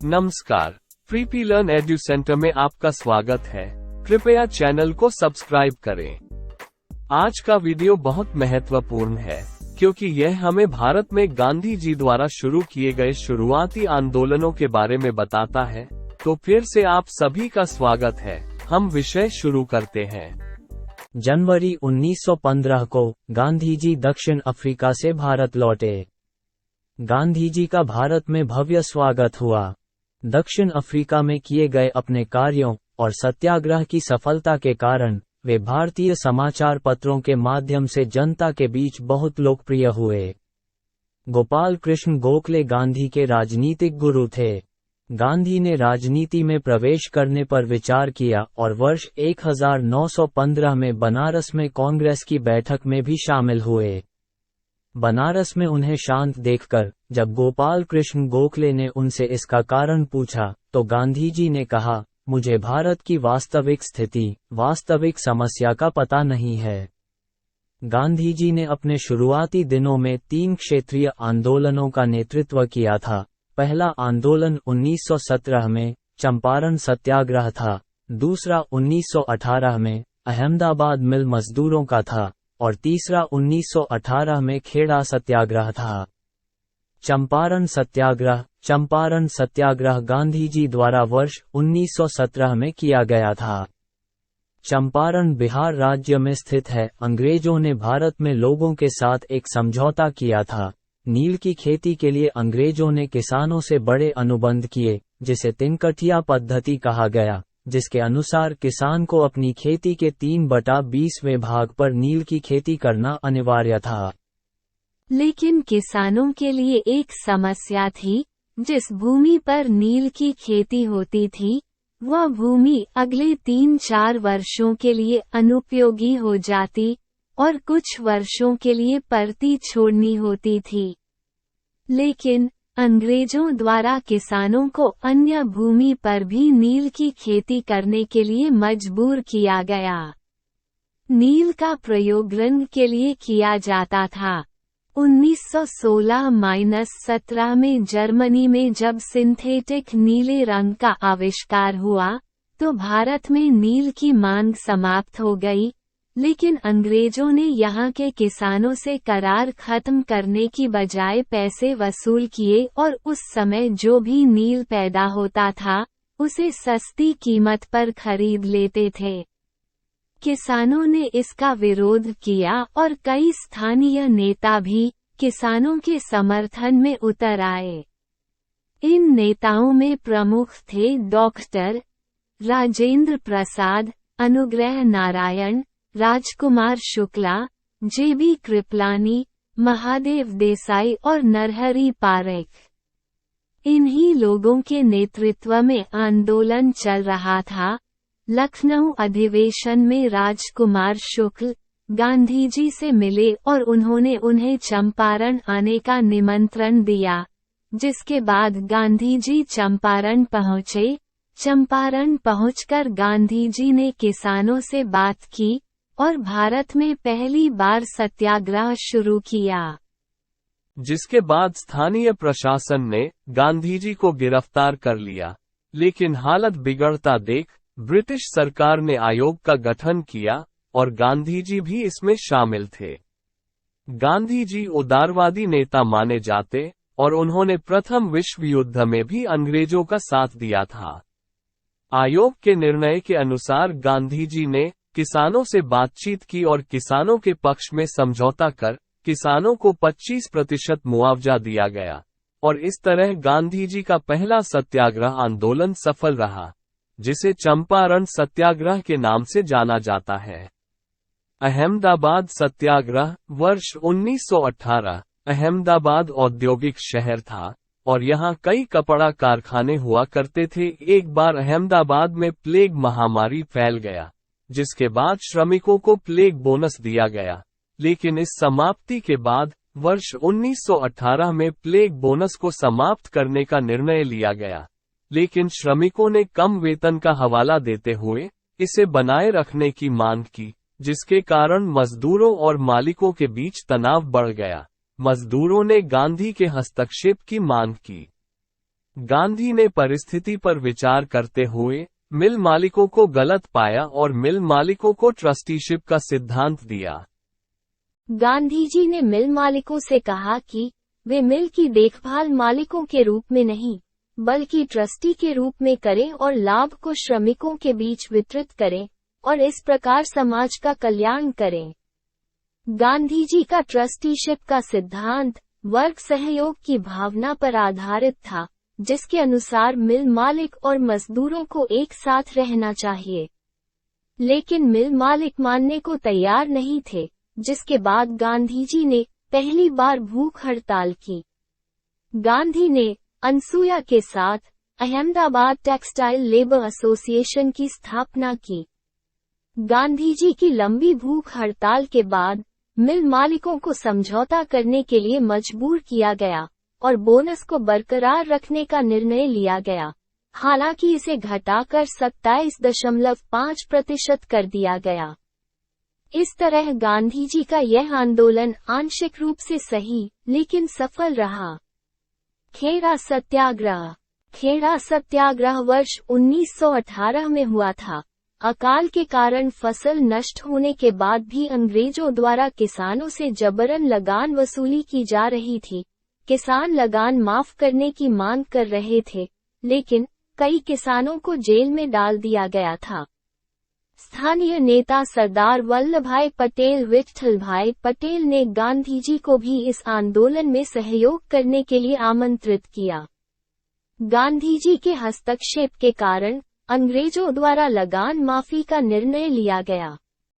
नमस्कार, प्रीपी learn एडु centre में आपका स्वागत है। कृपया चैनल को सब्सक्राइब करें। आज का वीडियो बहुत महत्वपूर्ण है क्योंकि यह हमें भारत में गांधी जी द्वारा शुरू किए गए शुरुआती आंदोलनों के बारे में बताता है। तो फिर से आप सभी का स्वागत है। हम विषय शुरू करते हैं। जनवरी 1915 को गांधी जी दक्षिण अफ्रीका से भारत लौटे। गांधी जी का भारत में भव्य स्वागत हुआ। दक्षिण अफ्रीका में किए गए अपने कार्यों और सत्याग्रह की सफलता के कारण वे भारतीय समाचार पत्रों के माध्यम से जनता के बीच बहुत लोकप्रिय हुए। गोपाल कृष्ण गोखले गांधी के राजनीतिक गुरु थे। गांधी ने राजनीति में प्रवेश करने पर विचार किया और वर्ष 1915 में बनारस में कांग्रेस की बैठक में भी शामिल हुए। बनारस में उन्हें शांत देखकर जब गोपाल कृष्ण गोखले ने उनसे इसका कारण पूछा तो गांधी जी ने कहा, मुझे भारत की वास्तविक स्थिति, वास्तविक समस्या का पता नहीं है। गांधी जी ने अपने शुरुआती दिनों में 3 क्षेत्रीय आंदोलनों का नेतृत्व किया था। पहला आंदोलन 1917 में चंपारण सत्याग्रह था, दूसरा 1918 में अहमदाबाद मिल मजदूरों का था और तीसरा 1918 में खेड़ा सत्याग्रह था। चंपारण सत्याग्रह गांधी जी द्वारा वर्ष 1917 में किया गया था। चंपारण बिहार राज्य में स्थित है। अंग्रेजों ने भारत में लोगों के साथ एक समझौता किया था। नील की खेती के लिए अंग्रेजों ने किसानों से बड़े अनुबंध किए, जिसे तिनकठिया पद्धति कहा गया, जिसके अनुसार किसान को अपनी खेती के 3/20वें भाग पर नील की खेती करना अनिवार्य था। लेकिन किसानों के लिए एक समस्या थी। जिस भूमि पर नील की खेती होती थी, वह भूमि अगले 3-4 वर्षों के लिए अनुपयोगी हो जाती और कुछ वर्षों के लिए परती छोड़नी होती थी। लेकिन अंग्रेजों द्वारा किसानों को अन्य भूमि पर भी नील की खेती करने के लिए मजबूर किया गया। नील का प्रयोग रंग के लिए किया जाता था। 1916-17 में जर्मनी में जब सिंथेटिक नीले रंग का आविष्कार हुआ तो भारत में नील की मांग समाप्त हो गई। लेकिन अंग्रेजों ने यहाँ के किसानों से करार खत्म करने की बजाय पैसे वसूल किए और उस समय जो भी नील पैदा होता था उसे सस्ती कीमत पर खरीद लेते थे। किसानों ने इसका विरोध किया और कई स्थानीय नेता भी किसानों के समर्थन में उतर आए। इन नेताओं में प्रमुख थे डॉक्टर राजेंद्र प्रसाद, अनुग्रह नारायण, राजकुमार शुक्ला, जेबी कृपलानी, महादेव देसाई और नरहरि पारेख। इन्हीं लोगों के नेतृत्व में आंदोलन चल रहा था। लखनऊ अधिवेशन में राजकुमार शुक्ल गांधी जी से मिले और उन्होंने उन्हें चंपारण आने का निमंत्रण दिया, जिसके बाद गांधी जी चंपारण पहुंचे। चंपारण पहुंचकर गांधी जी ने किसानों से बात की और भारत में पहली बार सत्याग्रह शुरू किया, जिसके बाद स्थानीय प्रशासन ने गांधी जी को गिरफ्तार कर लिया। लेकिन हालत बिगड़ता देख ब्रिटिश सरकार ने आयोग का गठन किया और गांधी जी भी इसमें शामिल थे। गांधी जी उदारवादी नेता माने जाते और उन्होंने प्रथम विश्व युद्ध में भी अंग्रेजों का साथ दिया था। आयोग के निर्णय के अनुसार गांधी जी ने किसानों से बातचीत की और किसानों के पक्ष में समझौता कर किसानों को 25% मुआवजा दिया गया और इस तरह गांधी जी का पहला सत्याग्रह आंदोलन सफल रहा, जिसे चंपारण सत्याग्रह के नाम से जाना जाता है। अहमदाबाद सत्याग्रह वर्ष 1918। अहमदाबाद औद्योगिक शहर था और यहाँ कई कपड़ा कारखाने हुआ करते थे। एक बार अहमदाबाद में प्लेग महामारी फैल गया, जिसके बाद श्रमिकों को प्लेग बोनस दिया गया। लेकिन इस समाप्ति के बाद वर्ष 1918 में प्लेग बोनस को समाप्त करने का निर्णय लिया गया। लेकिन श्रमिकों ने कम वेतन का हवाला देते हुए इसे बनाए रखने की मांग की, जिसके कारण मजदूरों और मालिकों के बीच तनाव बढ़ गया। मजदूरों ने गांधी के हस्तक्षेप की मांग की। गांधी ने परिस्थिति पर विचार करते हुए मिल मालिकों को गलत पाया और मिल मालिकों को ट्रस्टीशिप का सिद्धांत दिया। गांधी जी ने मिल मालिकों से कहा कि वे मिल की देखभाल मालिकों के रूप में नहीं, बल्कि ट्रस्टी के रूप में करें और लाभ को श्रमिकों के बीच वितरित करें और इस प्रकार समाज का कल्याण करें। गांधी जी का ट्रस्टीशिप का सिद्धांत वर्ग सहयोग की भावना पर आधारित था, जिसके अनुसार मिल मालिक और मजदूरों को एक साथ रहना चाहिए। लेकिन मिल मालिक मानने को तैयार नहीं थे, जिसके बाद गांधी जी ने पहली बार भूख हड़ताल की। गांधी ने अनसुया के साथ अहमदाबाद टेक्सटाइल लेबर एसोसिएशन की स्थापना की। गांधी जी की लंबी भूख हड़ताल के बाद मिल मालिकों को समझौता करने के लिए मजबूर किया गया और बोनस को बरकरार रखने का निर्णय लिया गया, हालांकि इसे घटाकर 27.5% कर दिया गया। इस तरह गांधी जी का यह आंदोलन आंशिक रूप से सही लेकिन सफल रहा। खेड़ा सत्याग्रह। खेड़ा सत्याग्रह वर्ष 1918 में हुआ था। अकाल के कारण फसल नष्ट होने के बाद भी अंग्रेजों द्वारा किसानों से जबरन लगान वसूली की जा रही थी। किसान लगान माफ करने की मांग कर रहे थे, लेकिन कई किसानों को जेल में डाल दिया गया था। स्थानीय नेता सरदार वल्लभभाई पटेल विट्ठलभाई पटेल ने गांधी जी को भी इस आंदोलन में सहयोग करने के लिए आमंत्रित किया। गांधी जी के हस्तक्षेप के कारण अंग्रेजों द्वारा लगान माफी का निर्णय लिया गया।